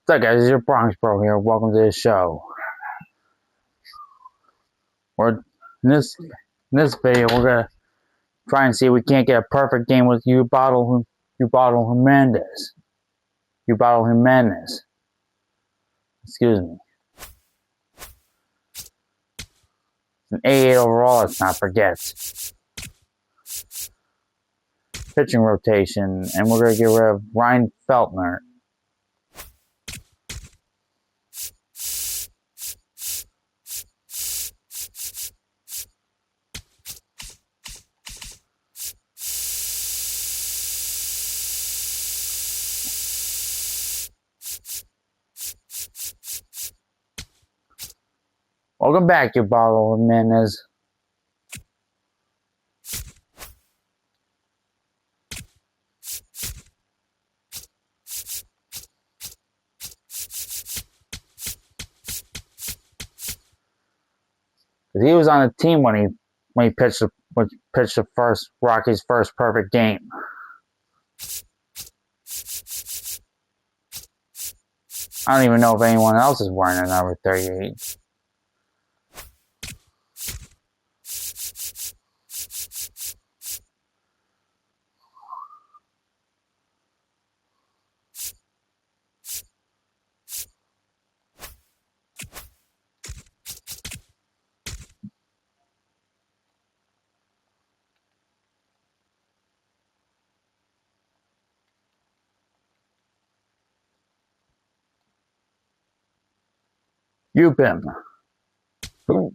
What's up, guys? It's your Bronx Bro here. Welcome to the show. In this video, we're gonna try and see if we can't get a perfect game with Ubaldo Jiménez. Excuse me. It's an 88 overall. Let's not forget. Pitching rotation, and we're gonna get rid of Ryan Feltner. Welcome back, Ubaldo Jiménez. He was on the team when he pitched the first Rockies' first perfect game. I don't even know if anyone else is wearing a number 38. Upim. Ooh.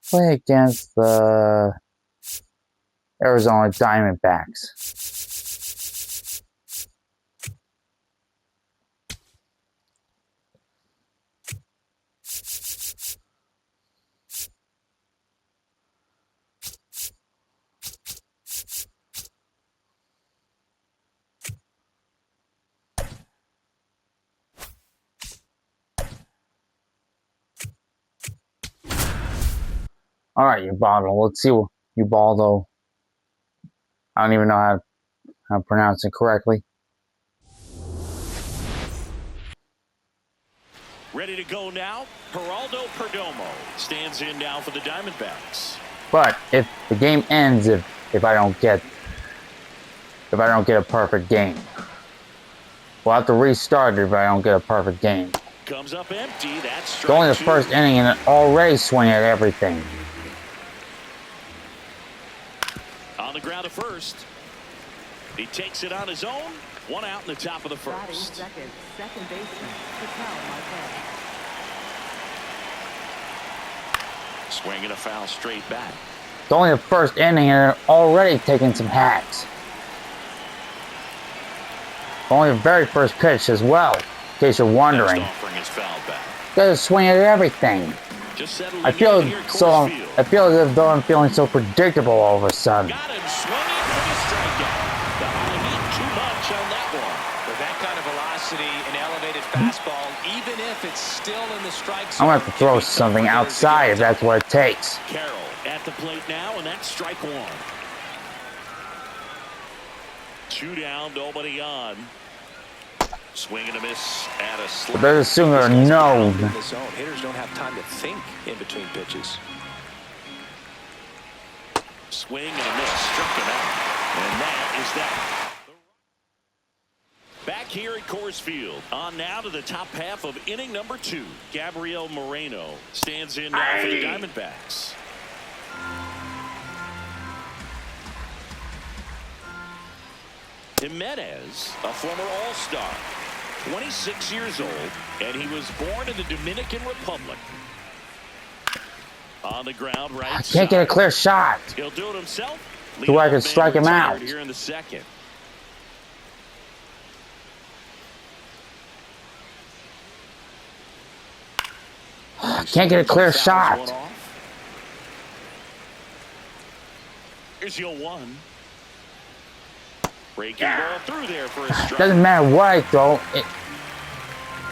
Play against the Arizona Diamondbacks. All right, Ubaldo. Let's see what Ubaldo. I don't even know how to pronounce it correctly. Ready to go now. Geraldo Perdomo stands in now for the Diamondbacks. But if the game ends, if I don't get a perfect game, we'll have to restart it if I don't get a perfect game. Comes up empty. That's it's only the first inning and it already swing at everything. On the ground at first. He takes it on his own. One out in the top of the first. Second baseman, Swinging a foul straight back. It's only the first inning and they're already taking some hacks. Only the very first pitch as well, in case you're wondering. Guys swing at everything. I feel as though I'm feeling so predictable all of a sudden. Got him swinging for the strikeout. The heat too much on that one. With that kind of velocity, an elevated fastball, even if it's still in the strike zone, I'm gonna have to throw something outside if that's what it takes. Carroll at the plate now, and that's strike one. 2 down, nobody on. Swing and a miss at a slide. But there's soon a no. Hitters don't have time to think in between pitches. Swing and a miss, struck him out. And that is that. Back here at Coors Field. On now to the top half of inning number 2. Gabriel Moreno stands in now for the Diamondbacks. Jimenez, a former All-Star, 26 years old, and he was born in the Dominican Republic. On the ground, right I can't get a clear shot. He'll do it himself. So I can strike him out. Here in the second. Can't get a clear shot. Here's your 1. Breaking ball through there for a strike. Doesn't matter what I throw.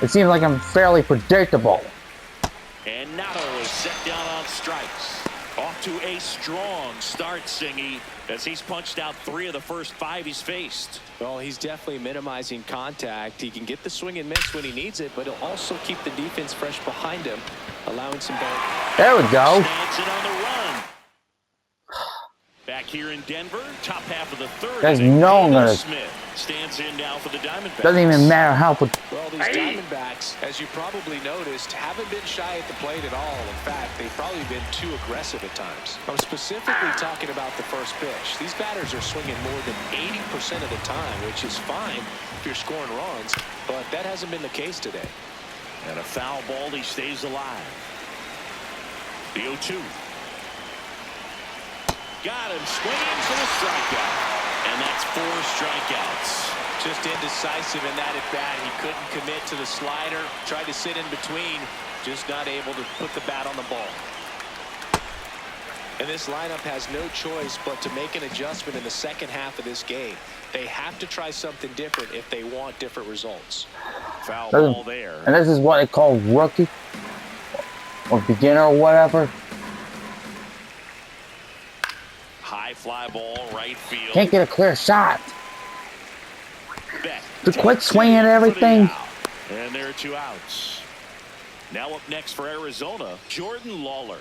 It seems like I'm fairly predictable. And Arenado is set down on strikes. Off to a strong start, Singy, as he's punched out 3 of the first 5 he's faced. Well, he's definitely minimizing contact. He can get the swing and miss when he needs it, but he'll also keep the defense fresh behind him, allowing some ball. There we go. Stands it on the run. Back here in Denver, top half of the 3rd. There's no one gonna. Smith stands in now for the Diamondbacks. Doesn't even matter how. Well, these Diamondbacks, as you probably noticed, haven't been shy at the plate at all. In fact, they've probably been too aggressive at times. I'm specifically talking about the first pitch. These batters are swinging more than 80% of the time, which is fine if you're scoring runs, but that hasn't been the case today. And a foul ball, he stays alive. The 0-2. Got him swinging for the strikeout. And that's 4 strikeouts. Just indecisive in that at bat. He couldn't commit to the slider. Tried to sit in between. Just not able to put the bat on the ball. And this lineup has no choice but to make an adjustment in the second half of this game. They have to try something different if they want different results. Foul ball there. And this is what they call rookie or beginner or whatever. High fly ball, right field. Can't get a clear shot. Beck To quit swinging at everything. And there are 2 outs. Now up next for Arizona, Jordan Lawler.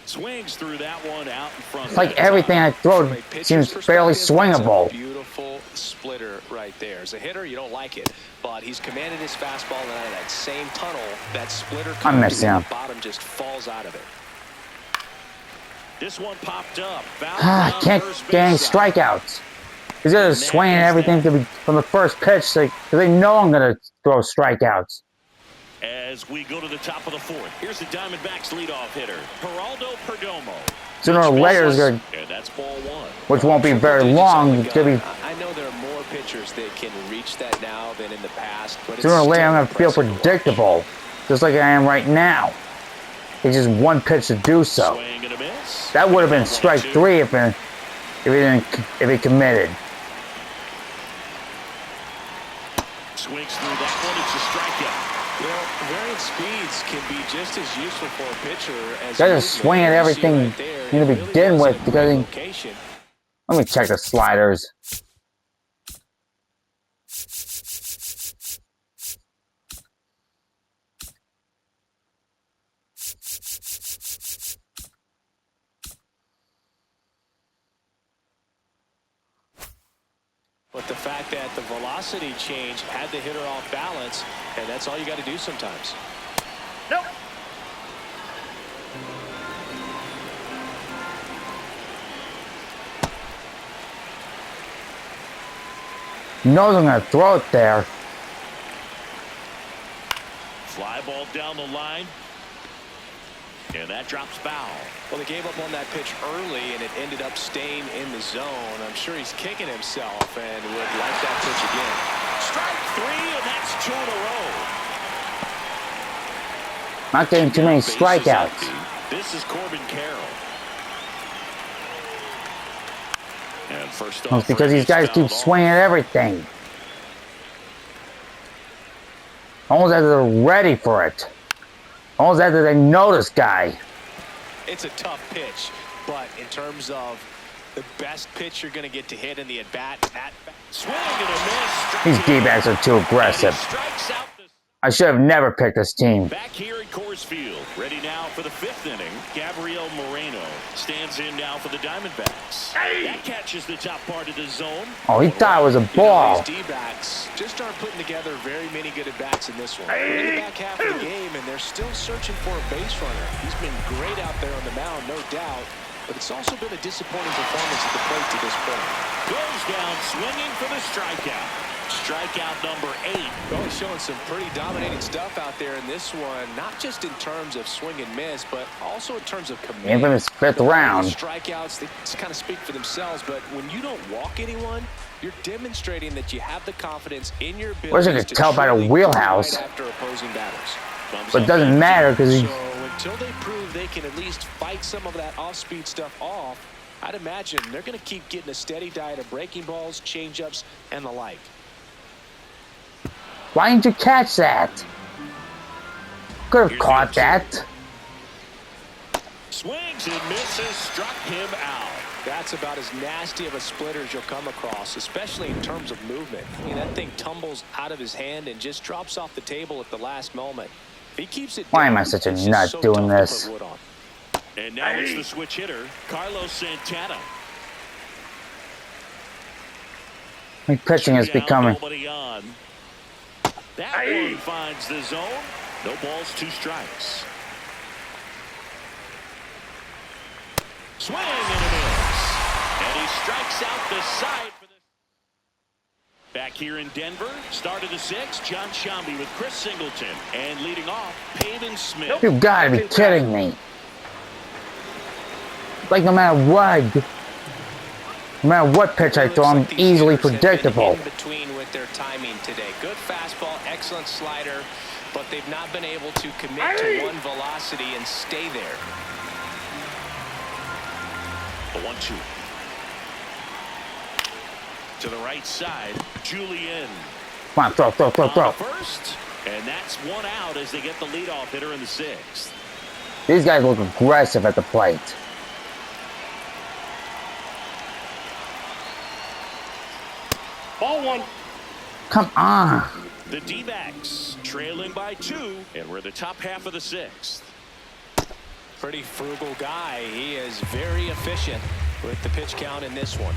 Swings through that one out in front. It's like everything I throw seems fairly swingable. Beautiful splitter right there. As a hitter, you don't like it, but he's commanded his fastball, and out of that same tunnel, that splitter comes missed him. the bottom just falls out of it. This one popped up. Can't get any strikeouts. He's gonna swing at everything from the first pitch, because they know I'm gonna throw strikeouts. As we go to the top of the 4th, here's the Diamondbacks leadoff hitter, Geraldo Perdomo. Sooner or later, it's gonna, and that's ball 1. which won't be very long. It's gonna be. I know there are more pitchers that can reach that now than in the past, but Sooner or later, I'm gonna feel predictable, just like I am right now. It's just one pitch to do so. Swing and a miss. That would have been strike 3 if he committed. Swings through that one. It's a strikeout. You know, varying speeds can be just as useful for a pitcher as. They're just swinging at everything to begin with. Because let me check the sliders. But the fact that the velocity change had the hitter off balance, and that's all you got to do sometimes. Nope. Knows I'm gonna throw it there. Fly ball down the line. And that drops foul. Well, they gave up on that pitch early, and it ended up staying in the zone. I'm sure he's kicking himself and would like that pitch again. Strike 3, and that's 2 in a row. Not getting too many strikeouts. This is Corbin Carroll. And first It's because these guys keep swinging at everything. Almost as they're ready for it. Almost as they know this guy. It's a tough pitch, but in terms of the best pitch you're going to get to hit in the at-bat, swing and a miss. These D-backs are too aggressive. I should have never picked this team. Back here at Coors Field, ready now for the 5th inning. Gabriel Moreno stands in now for the Diamondbacks. That catches the top part of the zone. Oh, he thought it was a ball. These D-backs just aren't putting together very many good at-bats in this one. We're in the back half of the game, and they're still searching for a base runner. He's been great out there on the mound, no doubt, but it's also been a disappointing performance at the plate to this point. Goes down swinging for the strikeout. Strikeout number 8. Well, he's showing some pretty dominating stuff out there in this one, not just in terms of swing and miss, but also in terms of command. Even his 5th round. Strikeouts, they kind of speak for themselves, but when you don't walk anyone, you're demonstrating that you have the confidence in your ability. Where's it to tell by the wheelhouse? After opposing batters. But it doesn't matter because he. So until they prove they can at least fight some of that off-speed stuff off, I'd imagine they're going to keep getting a steady diet of breaking balls, changeups, and the like. Why didn't you catch that? could have caught that. Swings and misses, struck him out. That's about as nasty of a splitter as you'll come across, especially in terms of movement. I mean, that thing tumbles out of his hand and just drops off the table at the last moment. If he keeps it Why down, am I such a it's nut just so doing tough to this? put wood on. And now it's the switch hitter, Carlos Santana. My pitching is becoming. Nobody on. That one finds the zone. No balls, 2 strikes. Swing and a miss. And he strikes out the side. For the... Back here in Denver, start of the 6th, John Shambi with Chris Singleton. And leading off, Pavin Smith. You gotta be kidding me. Like no matter what pitch I throw, I'm easily predictable. In between with their timing today. Good fastball, excellent slider, but they've not been able to commit to one velocity and stay there. The 1-2. To the right side, Julian. Come on, throw. First, and that's 1 out as they get the leadoff hitter in the 6th. These guys look aggressive at the plate. Ball 1. Come on. The D-backs trailing by 2, and we're the top half of the 6th. Pretty frugal guy. He is very efficient with the pitch count in this one.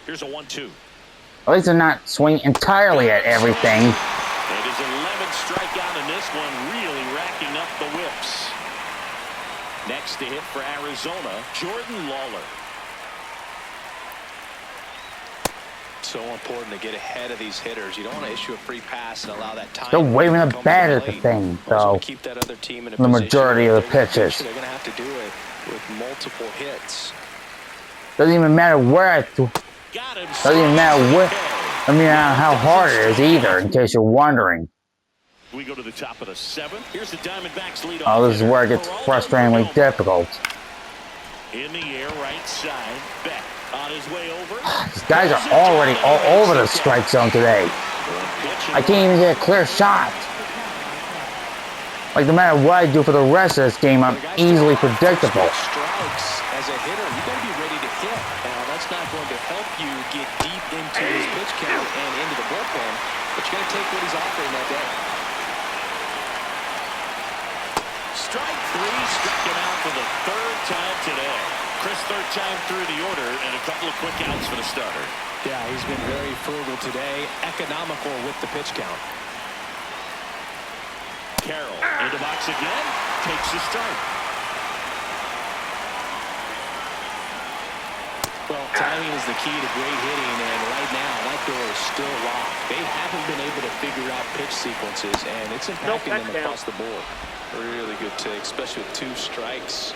Here's a 1-2. At least they're not swinging entirely at everything. It is 11th strikeout in this one, really racking up the whips. Next to hit for Arizona, Jordan Lawler. So important to get ahead of these hitters. You don't want to issue a free pass and allow that time. They're waving the bat at the thing, though. Keep that other team in a the majority of the pitches. They're going to have to do it with multiple hits. Doesn't even matter where I threw. Doesn't even matter what. I mean, how hard it is either, in case you're wondering. We go to the top of the 7th. Here's the Diamondbacks lead. Oh, this is where it gets frustratingly difficult. In the air, right side. Beck on his way over. These guys are already all over the strike zone today. I can't even get a clear shot. Like, no matter what I do for the rest of this game, I'm easily predictable. Strikes as a hitter, you got to be ready to hit. Now, that's not going to help you get deep into his pitch count and into the bullpen, but you got to take what he's offering that day. Strike 3, struck him out for the 3rd time today. Chris, 3rd time through the order, and a couple of quick outs for the starter. Yeah, he's been very frugal today, economical with the pitch count. Carroll into box again, takes the strike. Well, timing is the key to great hitting, and right now that door is still locked. They haven't been able to figure out pitch sequences, and it's impacting them across the board. Really good take, especially with 2 strikes.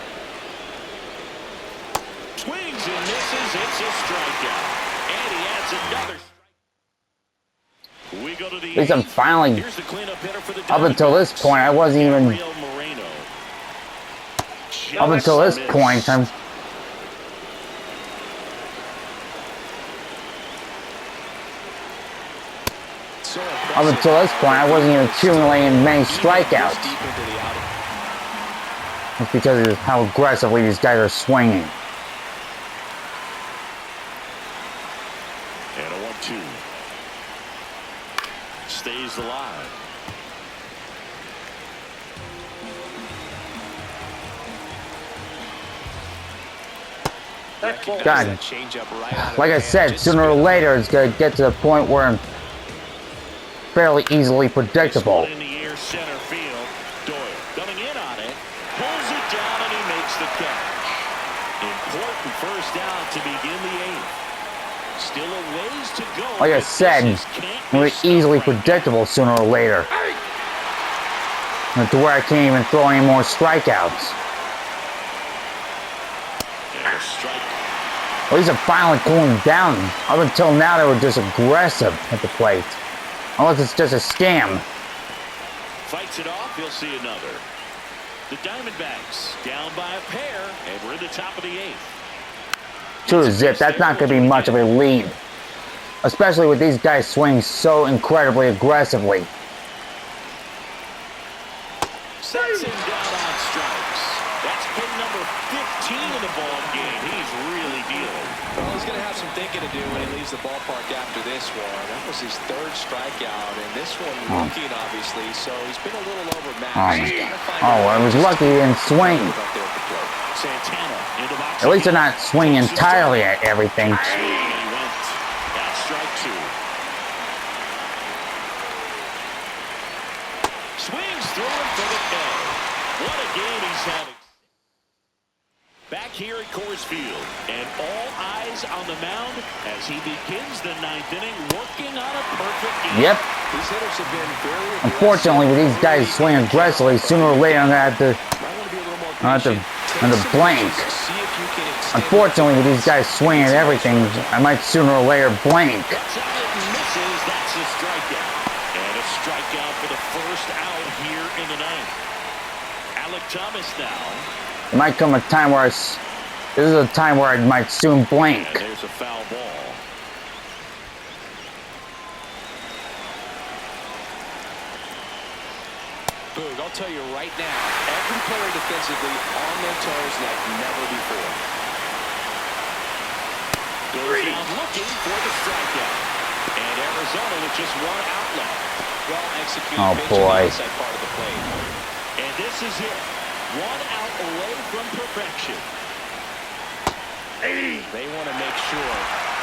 Swings and misses, it's a strikeout. And he adds another strike. We go to the At least I'm finally, Here's the cleanup hitter for the up until this point, I wasn't even, up until this point, I wasn't even accumulating many strikeouts. It's because of how aggressively these guys are swinging. And a 1-2. Stays alive. God, like I said, sooner or later it's going to get to the point where I'm fairly easily predictable. In the air, center field. Doyle coming in on it, pulls it down, and he makes the catch. Important first down to begin the 8th. Still a ways to go. Like I said, we're easily predictable sooner or later. To where I can't even throw any more strikeouts. And a strike. At least I'm finally cooling down. Up until now, they were just aggressive at the plate. Unless it's just a scam. Fights it off, he'll see another. The Diamondbacks down by a pair, and we're in the top of the 8th. 2-0. That's not going to be much of a lead. Especially with these guys swinging so incredibly aggressively. Sets him down on strikes. That's hit number 15 in the ball game. He's really dealing. Well, he's going to have some thinking to do when he leaves the ballpark after this one. That was his third strikeout, and this one looking obviously, so he's been a little overmatched. I was lucky he didn't swing. Santana into box. At least they're not swinging entirely at everything. That's strike 2. Swings through him for the K. What a game he's having. Back here at Coors Field, and all eyes on the mound as he begins the 9th inning, working on a perfect game. Yep. These hitters have been very Unfortunately, with these guys swinging aggressively, sooner or later I'm going to have to blank. Unfortunately, with these guys swinging at everything, I might sooner or later blank. That's out and misses. That's a strikeout. And a strikeout for the first out here in the 9th. Alec Thomas now. It might come a time where this is a time where I might soon blank. And there's a foul ball. Boog, I'll tell you right now, every player defensively on their toes like never before. Goes down looking for the strikeout. And Arizona with just one outlet. Well executed pitch on the outside part of the plate. And this is it. 1 out away from perfection. They want to make sure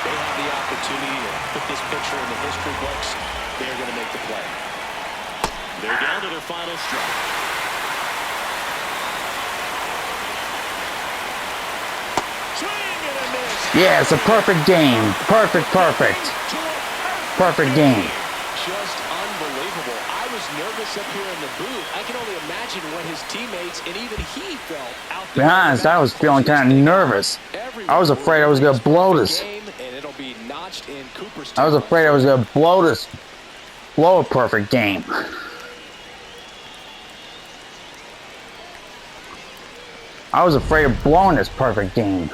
they have the opportunity to put this pitcher in the history books. They're going to make the play. They're down to their final strike. Swing and a miss. Yeah, it's a perfect game. Perfect game. Just unbelievable. I was nervous up here in the booth. I can only imagine what his teammates and even he felt out there. To be honest, I was feeling kind of nervous. I was afraid I was going to blow this. I was afraid I was going to blow a perfect game. I was afraid of blowing this perfect game.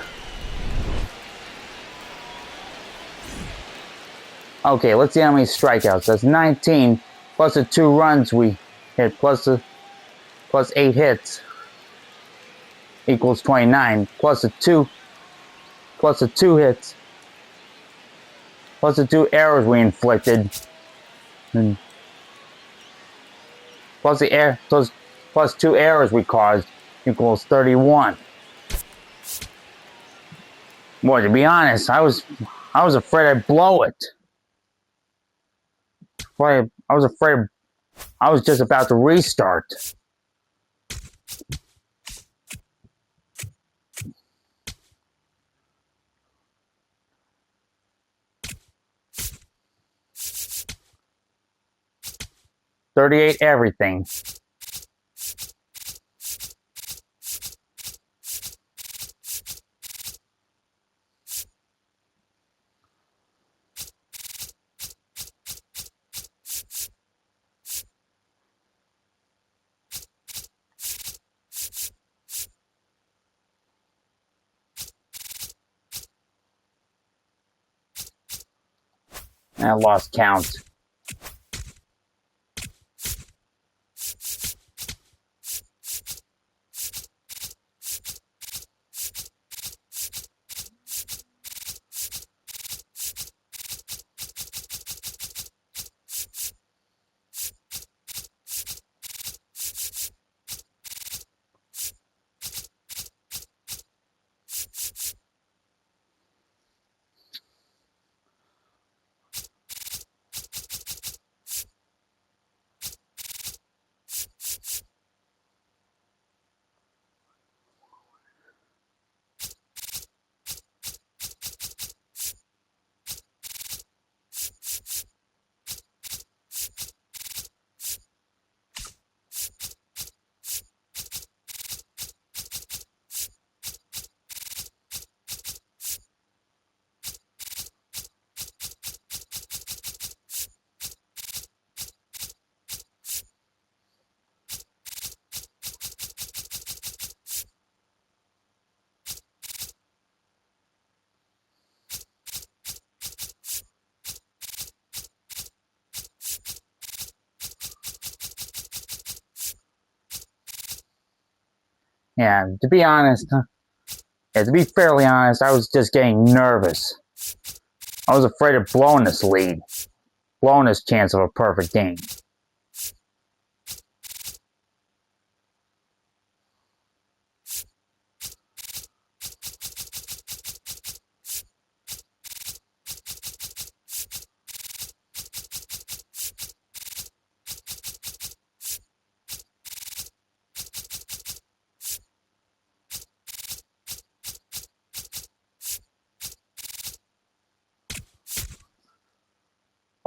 Okay, let's see how many strikeouts. That's 19 plus the 2 runs we hit plus 8 hits equals 29 plus the 2 hits plus the 2 errors we inflicted and plus 2 errors we caused equals 31. Boy, to be honest, I was afraid I'd blow it. I was afraid I was just about to restart. $38 everything. I lost count. Yeah, to be honest, to be fairly honest, I was just getting nervous. I was afraid of blowing this lead, blowing this chance of a perfect game.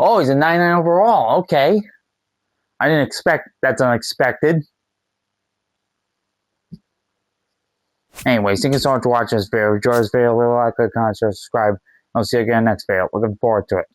Oh, he's a 99 overall. Okay. I didn't expect, that's unexpected. Anyways, thank you so much for watching this video. If you enjoyed this video, leave a like, comment, share, subscribe. I'll see you again next video. Looking forward to it.